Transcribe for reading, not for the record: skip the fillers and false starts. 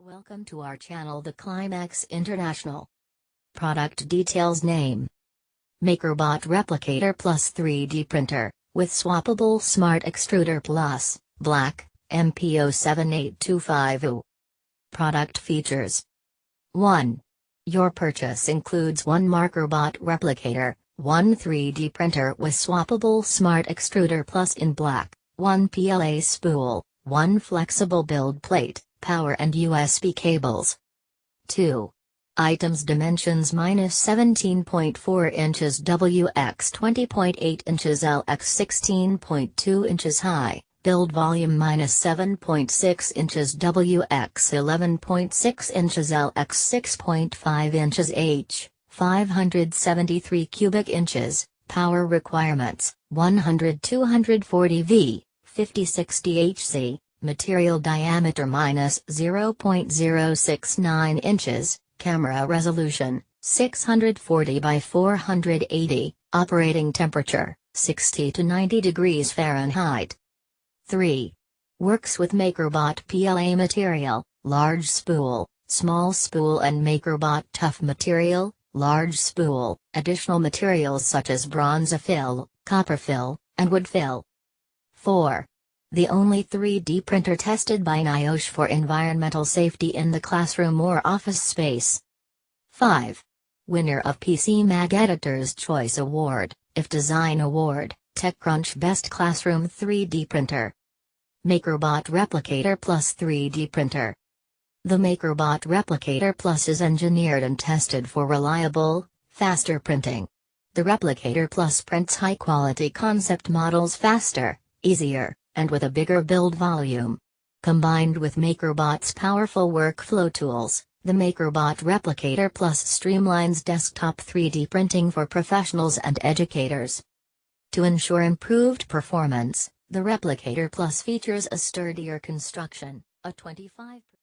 Welcome to our channel, the Climax International. Product details: name: MakerBot Replicator Plus 3D Printer, with swappable Smart Extruder Plus, Black, MPO7825U. Product features: 1. Your purchase includes one MarkerBot Replicator, one 3D printer with swappable Smart Extruder Plus in black, one PLA spool, one flexible build plate, power and USB cables. 2. Items dimensions: -17.4 inches WX 20.8 inches LX 16.2 inches high, build volume -7.6 inches WX 11.6 inches LX 6.5 inches H, 573 cubic inches, power requirements, 100-240 V, 50-60 HC. Material diameter -0.069 inches, camera resolution, 640 by 480, operating temperature, 60 to 90 degrees Fahrenheit. 3. Works with MakerBot PLA Material, large spool, small spool and MakerBot Tough Material, large spool, additional materials such as bronzefill, copperfill, and woodfill. 4. The only 3D printer tested by NIOSH for environmental safety in the classroom or office space. 5. Winner of PC Mag Editor's Choice Award, IF Design Award, TechCrunch Best Classroom 3D Printer. MakerBot Replicator Plus 3D Printer. The MakerBot Replicator Plus is engineered and tested for reliable, faster printing. The Replicator Plus prints high-quality concept models faster, easier, and with a bigger build volume. Combined with MakerBot's powerful workflow tools, the MakerBot Replicator Plus streamlines desktop 3D printing for professionals and educators. To ensure improved performance, the Replicator Plus features a sturdier construction, a 25%